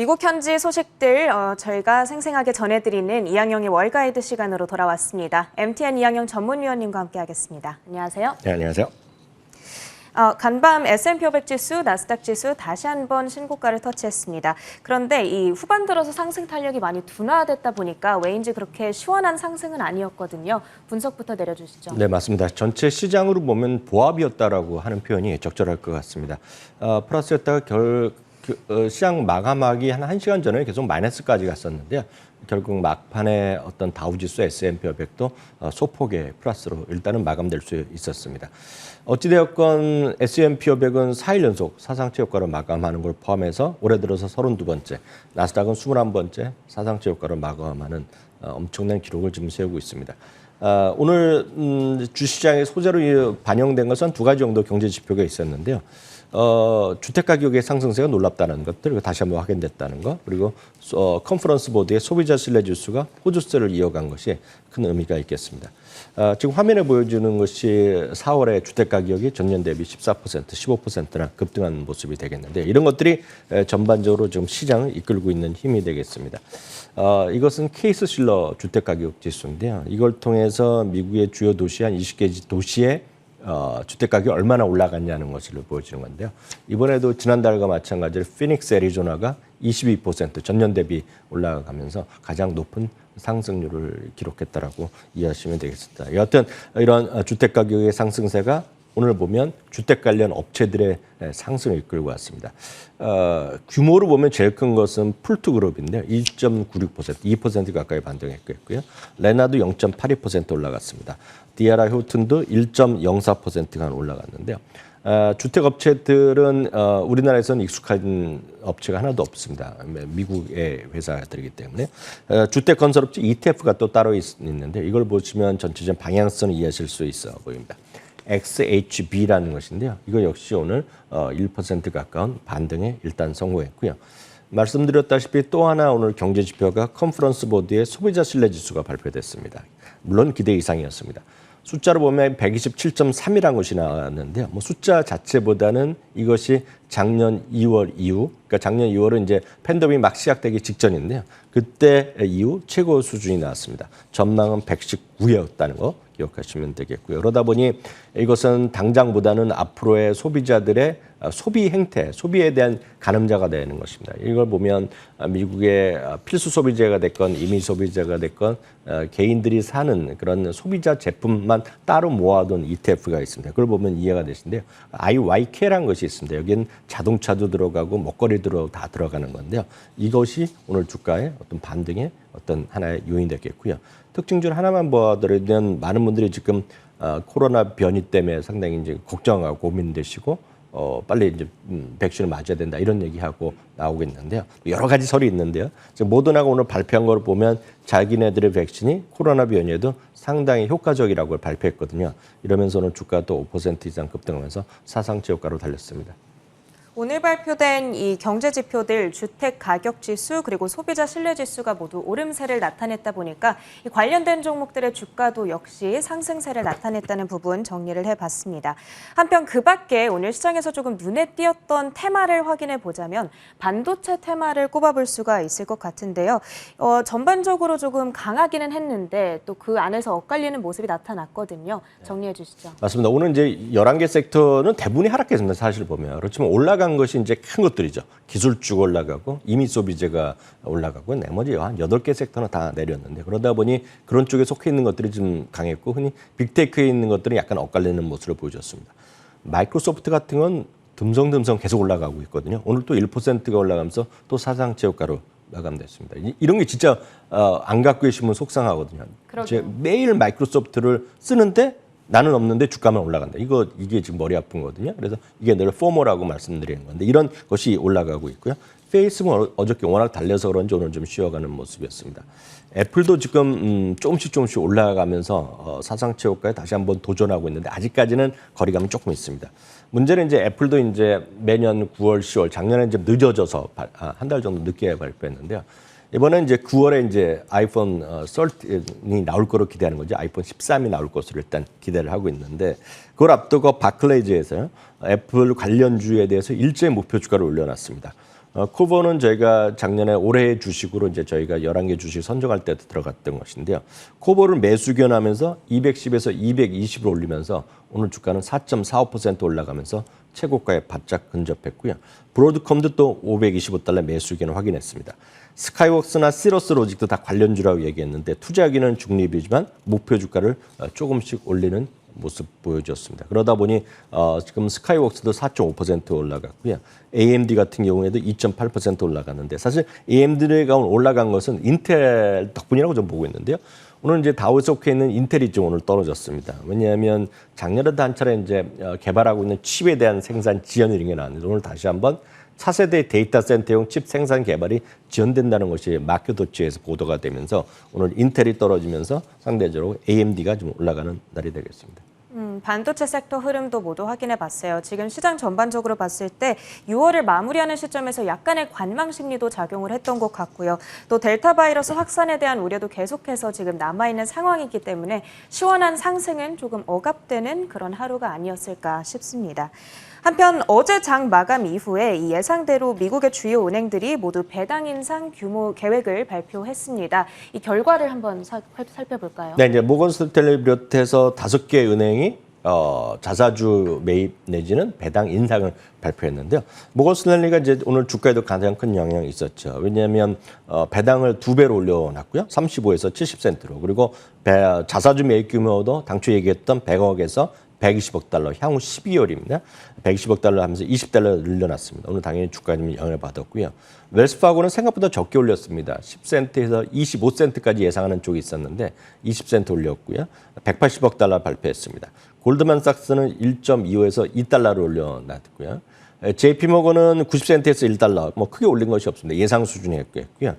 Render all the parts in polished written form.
미국 현지 소식들 저희가 생생하게 전해드리는 이항영의 월가이드 시간으로 돌아왔습니다. MTN 이항영 전문위원님과 함께하겠습니다. 안녕하세요. 네, 안녕하세요. 간밤 S&P 500 지수, 나스닥 지수 다시 한번 신고가를 터치했습니다. 그런데 이 후반 들어서 상승 탄력이 많이 둔화됐다 보니까 왜인지 그렇게 시원한 상승은 아니었거든요. 분석부터 내려주시죠. 네, 맞습니다. 전체 시장으로 보면 보합이었다라고 하는 표현이 적절할 것 같습니다. 플러스였다가 시장 마감하기 한 1시간 전에 계속 마이너스까지 갔었는데요. 결국 막판에 어떤 다우지수 S&P 500도 소폭의 플러스로 일단은 마감될 수 있었습니다. 어찌되었건 S&P 500은 4일 연속 사상체 효과로 마감하는 걸 포함해서 올해 들어서 32번째, 나스닥은 21번째 사상체 효과로 마감하는 엄청난 기록을 지금 세우고 있습니다. 오늘 주시장의 소재로 반영된 것은 두 가지 정도 경제 지표가 있었는데요. 주택 가격의 상승세가 놀랍다는 것들, 다시 한번 확인됐다는 것, 그리고 컨퍼런스 보드의 소비자 신뢰 지수가 호주세를 이어간 것이 큰 의미가 있겠습니다. 지금 화면에 보여주는 것이 4월의 주택 가격이 전년 대비 14%, 15%나 급등한 모습이 되겠는데 이런 것들이 전반적으로 지금 시장을 이끌고 있는 힘이 되겠습니다. 이것은 케이스 실러 주택 가격 지수인데요. 이걸 통해서 미국의 주요 도시 한 20개 도시의 주택가격이 얼마나 올라갔냐는 것을 보여주는 건데요. 이번에도 지난달과 마찬가지로 피닉스, 애리조나가 22% 전년 대비 올라가면서 가장 높은 상승률을 기록했다라고 이해하시면 되겠습니다. 여하튼 이런 주택가격의 상승세가 오늘 보면 주택 관련 업체들의 상승을 이끌고 왔습니다. 규모로 보면 제일 큰 것은 풀투그룹인데요. 1.96%, 2% 가까이 반등했고요. 레나도 0.82% 올라갔습니다. 디아라 효튼도 1.04%가 올라갔는데요. 주택 업체들은 우리나라에서는 익숙한 업체가 하나도 없습니다. 미국의 회사들이기 때문에. 주택 건설업체 ETF가 또 따로 있는데 이걸 보시면 전체적인 방향성을 이해하실 수 있어 보입니다. XHB라는 것인데요. 이거 역시 오늘 1% 가까운 반등에 일단 성공했고요. 말씀드렸다시피 또 하나 오늘 경제 지표가 컨퍼런스 보드의 소비자 신뢰 지수가 발표됐습니다. 물론 기대 이상이었습니다. 숫자로 보면 127.3이라는 것이 나왔는데요. 숫자 자체보다는 이것이 작년 2월 이후, 그러니까 작년 2월은 이제 팬데믹이 막 시작되기 직전인데요. 그때 이후 최고 수준이 나왔습니다. 전망은 119였다는 거 기억하시면 되겠고요. 그러다 보니 이것은 당장보다는 앞으로의 소비자들의 소비 행태, 소비에 대한 가늠자가 되는 것입니다. 이걸 보면 미국의 필수 소비재가 됐건 임의 소비재가 됐건 개인들이 사는 그런 소비자 제품만 따로 모아둔 ETF가 있습니다. 그걸 보면 이해가 되시는데요. IYK라는 것이 있습니다. 여기는 자동차도 들어가고 먹거리도 다 들어가는 건데요. 이것이 오늘 주가의 어떤 반등의 어떤 하나의 요인이 되겠고요. 특징 중 하나만 보아드리면 많은 분들이 지금 코로나 변이 때문에 상당히 이제 걱정하고 고민되시고 빨리 이제 백신을 맞아야 된다 이런 얘기하고 나오고 있는데요. 여러 가지 설이 있는데요. 모더나가 오늘 발표한 걸 보면 자기네들의 백신이 코로나 변이에도 상당히 효과적이라고 발표했거든요. 이러면서 오늘 주가도 5% 이상 급등하면서 사상체 효과로 달렸습니다. 오늘 발표된 이 경제 지표들 주택 가격 지수 그리고 소비자 신뢰 지수가 모두 오름세를 나타냈다 보니까 이 관련된 종목들의 주가도 역시 상승세를 나타냈다는 부분 정리를 해봤습니다. 한편 그 밖에 오늘 시장에서 조금 눈에 띄었던 테마를 확인해 보자면 반도체 테마를 꼽아볼 수가 있을 것 같은데요. 전반적으로 조금 강하기는 했는데 또 그 안에서 엇갈리는 모습이 나타났거든요. 정리해 주시죠. 맞습니다. 오늘 이제 11개 섹터는 대부분이 하락했습니다. 사실 보면. 그렇지만 올라간 것이 이제 큰 것들이죠. 기술주가 올라가고 임의 소비재가 올라가고 나머지 한 8개 섹터는 다 내렸는데 그러다 보니 그런 쪽에 속해 있는 것들이 좀 강했고 흔히 빅테크에 있는 것들은 약간 엇갈리는 모습을 보여줬습니다. 마이크로소프트 같은 건 듬성듬성 계속 올라가고 있거든요. 오늘 또 1%가 올라가면서 또 사상체 효과로 마감됐습니다. 이런 게 진짜 안 갖고 계시면 속상하거든요. 매일 마이크로소프트를 쓰는데 나는 없는데 주가만 올라간다. 이게 지금 머리 아픈 거거든요. 그래서 이게 늘 포모라고 말씀드리는 건데 이런 것이 올라가고 있고요. 페이스북은 어저께 워낙 달려서 그런지 오늘 좀 쉬어가는 모습이었습니다. 애플도 지금 조금씩 올라가면서 사상체 효과에 다시 한번 도전하고 있는데 아직까지는 거리감이 조금 있습니다. 문제는 이제 애플도 이제 매년 9월, 10월 작년에 이제 늦어져서 한 달 정도 늦게 발표했는데요. 이번에 이제 9월에 이제 아이폰 13이 나올 거로 기대하는 거죠. 아이폰 13이 나올 것으로 일단 기대를 하고 있는데 그걸 앞두고 바클레이즈에서 애플 관련주에 대해서 일제 목표 주가를 올려놨습니다. 코보는 저희가 작년에 올해의 주식으로 이제 저희가 11개 주식 선정할 때 들어갔던 것인데요. 코보를 매수 견하면서 210에서 220을 올리면서 오늘 주가는 4.45% 올라가면서 최고가에 바짝 근접했고요. 브로드컴도 또 $525 매수 견을 확인했습니다. 스카이웍스나 시러스 로직도 다 관련주라고 얘기했는데 투자하기는 중립이지만 목표 주가를 조금씩 올리는 모습 보여줬습니다. 그러다 보니 지금 스카이웍스도 4.5% 올라갔고요. AMD 같은 경우에도 2.8% 올라갔는데 사실 AMD가 올라간 것은 인텔 덕분이라고 좀 보고 있는데요. 오늘 이제 다우에 속해 있는 인텔이 좀 오늘 떨어졌습니다. 왜냐하면 작년에도 한 차례 이제 개발하고 있는 칩에 대한 생산 지연 이런 게 나왔는데 오늘 다시 한번 차세대 데이터 센터용 칩 생산 개발이 지연된다는 것이 마켓워치에서 보도가 되면서 오늘 인텔이 떨어지면서 상대적으로 AMD가 좀 올라가는 날이 되겠습니다. 반도체 섹터 흐름도 모두 확인해 봤어요. 지금 시장 전반적으로 봤을 때 6월을 마무리하는 시점에서 약간의 관망 심리도 작용을 했던 것 같고요. 또 델타 바이러스 확산에 대한 우려도 계속해서 지금 남아있는 상황이기 때문에 시원한 상승은 조금 억압되는 그런 하루가 아니었을까 싶습니다. 한편 어제 장 마감 이후에 이 예상대로 미국의 주요 은행들이 모두 배당 인상 규모 계획을 발표했습니다. 이 결과를 한번 살펴볼까요? 네, 이제 모건 스탠리를 비롯해서 5개 은행이 자사주 매입 내지는 배당 인상을 발표했는데요. 모건 스탠리가 이제 오늘 주가에도 가장 큰 영향이 있었죠. 왜냐하면 배당을 2배로 올려놨고요. 35에서 70센트로. 그리고 자사주 매입 규모도 당초 얘기했던 100억에서 120억 달러, 향후 12월입니다. 120억 달러 하면서 20달러 늘려놨습니다. 오늘 당연히 주가 좀 영향을 받았고요. 웰스파고는 생각보다 적게 올렸습니다. 10센트에서 25센트까지 예상하는 쪽이 있었는데 20센트 올렸고요. 180억 달러 발표했습니다. 골드만삭스는 1.25에서 2달러를 올려놨고요. JP모건은 90센트에서 1달러, 뭐 크게 올린 것이 없습니다. 예상 수준이었고요.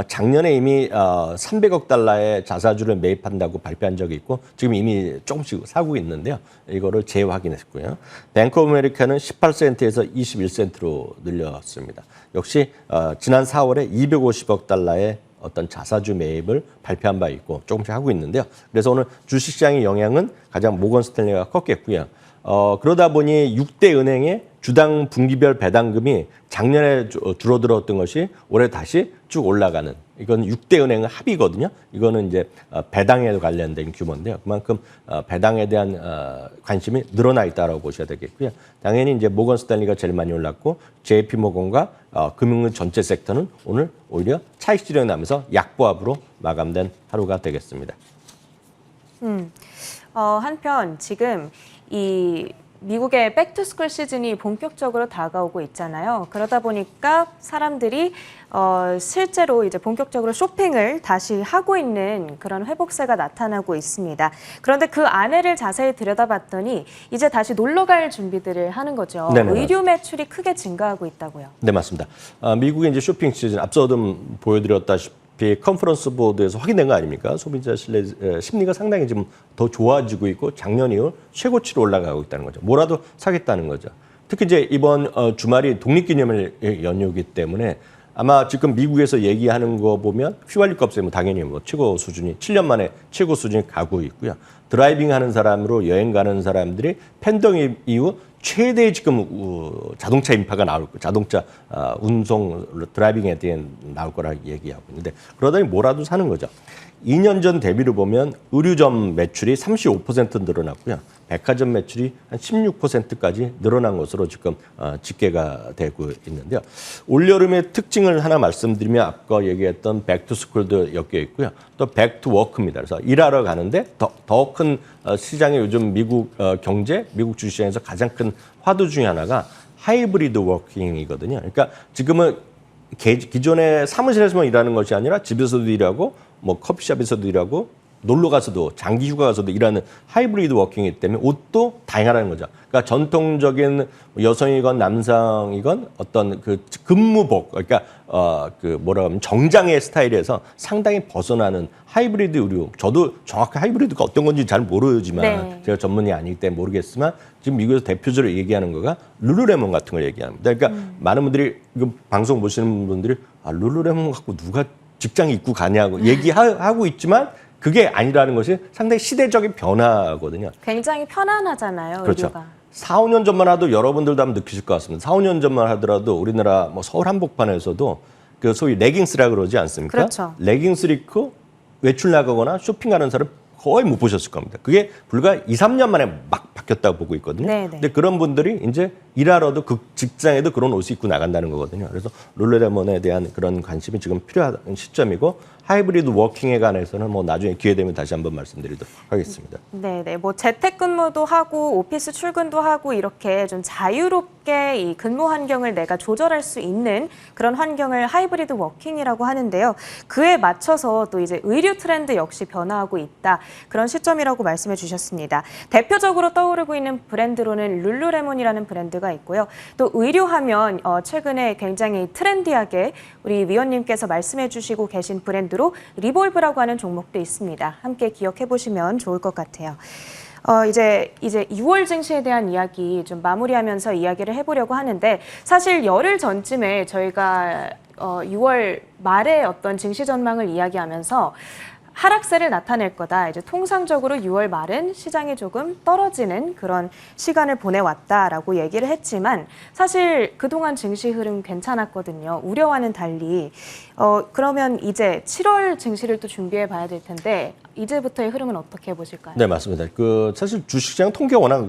작년에 이미 300억 달러의 자사주를 매입한다고 발표한 적이 있고 지금 이미 조금씩 사고 있는데요. 이거를 재확인했고요. 뱅크 오브 아메리카는 18센트에서 21센트로 늘렸습니다. 역시 지난 4월에 250억 달러의 어떤 자사주 매입을 발표한 바 있고 조금씩 하고 있는데요. 그래서 오늘 주식시장의 영향은 가장 모건 스탠리가 컸겠고요. 그러다 보니 6대 은행의 주당 분기별 배당금이 작년에 줄어들었던 것이 올해 다시 쭉 올라가는 이건 6대 은행의 합의거든요. 이거는 이제 배당에 관련된 규모인데요. 그만큼 배당에 대한 관심이 늘어나 있다고 보셔야 되겠고요. 당연히 이제 모건 스탠리가 제일 많이 올랐고 JP 모건과 금융 전체 섹터는 오늘 오히려 차익 실현이 나면서 약보합으로 마감된 하루가 되겠습니다. 한편 지금 이 미국의 백투스쿨 시즌이 본격적으로 다가오고 있잖아요. 그러다 보니까 사람들이 실제로 이제 본격적으로 쇼핑을 다시 하고 있는 그런 회복세가 나타나고 있습니다. 그런데 그 안에를 자세히 들여다봤더니 이제 다시 놀러 갈 준비들을 하는 거죠. 네네. 의류 매출이 크게 증가하고 있다고요. 네, 맞습니다. 미국의 이제 쇼핑 시즌 앞서도 보여드렸다시피 컨퍼런스 보드에서 확인된 거 아닙니까? 소비자 심리가 상당히 지금 더 좋아지고 있고 작년 이후 최고치로 올라가고 있다는 거죠. 뭐라도 사겠다는 거죠. 특히 이제 이번 주말이 독립기념일 연휴이기 때문에 아마 지금 미국에서 얘기하는 거 보면 휘발유 값이 뭐 당연히 뭐 최고 수준이 7년 만에 최고 수준이 가고 있고요. 드라이빙 하는 사람으로 여행 가는 사람들이 팬데믹 이후 최대의 지금 자동차 인파가 나올 거, 자동차 운송 드라이빙에 대한 나올 거라 얘기하고 있는데 그러다니 뭐라도 사는 거죠. 2년 전 대비를 보면 의류점 매출이 35% 늘어났고요. 백화점 매출이 한 16%까지 늘어난 것으로 지금 집계가 되고 있는데요. 올여름의 특징을 하나 말씀드리면 아까 얘기했던 백투스쿨도 엮여 있고요. 또 백투워크입니다. 그래서 일하러 가는데 더 큰 시장의 요즘 미국 경제, 미국 주시장에서 가장 큰 화두 중에 하나가 하이브리드 워킹이거든요. 그러니까 지금은 기존의 사무실에서만 일하는 것이 아니라 집에서도 일하고 뭐 커피숍에서도 일하고 놀러 가서도 장기 휴가 가서도 일하는 하이브리드 워킹이기 때문에 옷도 다양하다는 거죠. 그러니까 전통적인 여성이건 남성이건 어떤 그 근무복 그러니까 그 뭐라 하면 정장의 스타일에서 상당히 벗어나는 하이브리드 의류. 저도 정확히 하이브리드가 어떤 건지 잘 모르지만 네. 제가 전문이 아니기 때문에 모르겠지만 지금 미국에서 대표적으로 얘기하는 거가 룰루레몬 같은 걸 얘기합니다. 그러니까 많은 분들이 이거 방송 보시는 분들이 룰루레몬 갖고 누가 직장 입고 가냐고 얘기하고 있지만 그게 아니라는 것이 상당히 시대적인 변화거든요. 굉장히 편안하잖아요. 그렇죠. 의류가. 4, 5년 전만 하도 여러분들도 한번 느끼실 것 같습니다. 4, 5년 전만 하더라도 우리나라 뭐 서울 한복판에서도 그 소위 레깅스라 그러지 않습니까? 그렇죠. 레깅스를 입고 외출 나가거나 쇼핑 가는 사람 거의 못 보셨을 겁니다. 그게 불과 2, 3년 만에 막 바뀌었다고 보고 있거든요. 네네. 근데 그런 분들이 이제 일하러도 그 직장에도 그런 옷을 입고 나간다는 거거든요. 그래서 룰루레몬에 대한 그런 관심이 지금 필요한 시점이고 하이브리드 워킹에 관해서는 뭐 나중에 기회 되면 다시 한번 말씀드리도록 하겠습니다. 네네. 뭐 재택근무도 하고 오피스 출근도 하고 이렇게 좀 자유롭게 이 근무 환경을 내가 조절할 수 있는 그런 환경을 하이브리드 워킹이라고 하는데요. 그에 맞춰서 또 이제 의류 트렌드 역시 변화하고 있다. 그런 시점이라고 말씀해 주셨습니다. 대표적으로 떠오르고 있는 브랜드로는 룰루레몬이라는 브랜드가 있고요. 또 의류하면 최근에 굉장히 트렌디하게 우리 위원님께서 말씀해 주시고 계신 브랜드로 리볼브라고 하는 종목도 있습니다. 함께 기억해 보시면 좋을 것 같아요. 이제 6월 증시에 대한 이야기 좀 마무리하면서 이야기를 해보려고 하는데 사실 열흘 전쯤에 저희가 6월 말에 어떤 증시 전망을 이야기하면서 하락세를 나타낼 거다. 이제 통상적으로 6월 말은 시장이 조금 떨어지는 그런 시간을 보내왔다라고 얘기를 했지만 사실 그동안 증시 흐름 괜찮았거든요. 우려와는 달리. 그러면 이제 7월 증시를 또 준비해 봐야 될 텐데 이제부터의 흐름은 어떻게 보실까요? 네, 맞습니다. 사실 주식시장 통계 워낙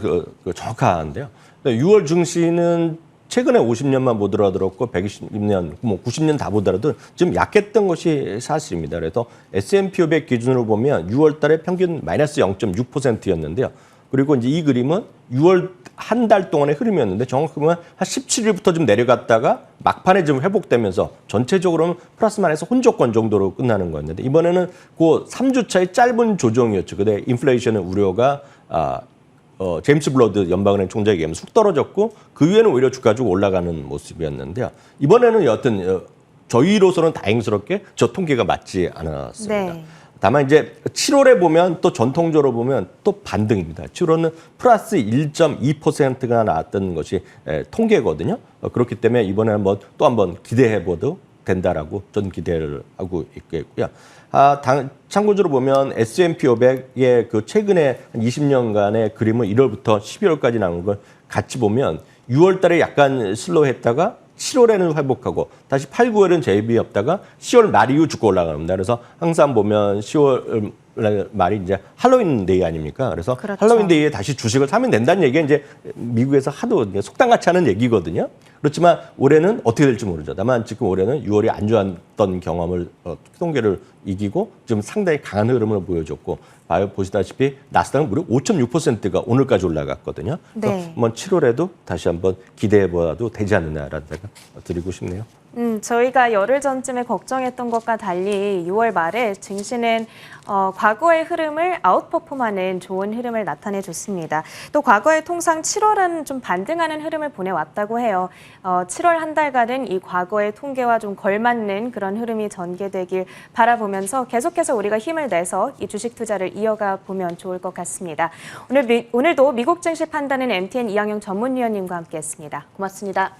정확한데요. 6월 증시는 최근에 50년만 보더라도 120년, 뭐 90년 다 보더라도 좀 약했던 것이 사실입니다. 그래서 S&P 500 기준으로 보면 6월 달에 평균 마이너스 0.6%였는데요. 그리고 이제 이 그림은 6월 한 달 동안의 흐름이었는데 정확히 보면 한 17일부터 좀 내려갔다가 막판에 좀 회복되면서 전체적으로는 플러스 마이너스 혼조권 정도로 끝나는 거였는데 이번에는 그 3주차의 짧은 조정이었죠. 근데 인플레이션의 우려가 제임스 블러드 연방은행 총장에 의하면 쑥 떨어졌고 그 위에는 오히려 주가가 쭉 올라가는 모습이었는데요. 이번에는 여하튼 저희로서는 다행스럽게 저 통계가 맞지 않았습니다. 네. 다만 이제 7월에 보면 또 전통적으로 보면 또 반등입니다. 7월은 플러스 1.2%가 나왔던 것이 통계거든요. 그렇기 때문에 이번에는 또 한번 기대해 봐도 된다라고 저는 기대를 하고 있고요. 참고적으로 보면 S&P 500의 그 최근에 한 20년간의 그림을 1월부터 12월까지 나온 걸 같이 보면 6월 달에 약간 슬로우했다가 7월에는 회복하고 다시 8, 9월은 제입이 없다가 10월 말 이후 주가 올라갑니다. 그래서 항상 보면 10월 말이 이제 할로윈 데이 아닙니까? 그래서 그렇죠. 할로윈 데이에 다시 주식을 사면 된다는 얘기가 이제 미국에서 하도 속담같이 하는 얘기거든요. 그렇지만 올해는 어떻게 될지 모르죠. 다만 지금 올해는 6월이 안 좋았던 경험을 통계를 이기고 지금 상당히 강한 흐름을 보여줬고 보시다시피 나스닥은 무려 5.6%가 오늘까지 올라갔거든요. 그래서 네. 한번 7월에도 다시 한번 기대해봐도 되지 않느냐라는 생각 드리고 싶네요. 저희가 열흘 전쯤에 걱정했던 것과 달리 6월 말에 증시는 과거의 흐름을 아웃퍼폼하는 좋은 흐름을 나타내줬습니다. 또 과거에 통상 7월은 좀 반등하는 흐름을 보내왔다고 해요. 7월 한 달간은 이 과거의 통계와 좀 걸맞는 그런 흐름이 전개되길 바라보면서 계속해서 우리가 힘을 내서 이 주식 투자를 이어가 보면 좋을 것 같습니다. 오늘도 미국 증시 판단은 MTN 이항영 전문위원님과 함께했습니다. 고맙습니다.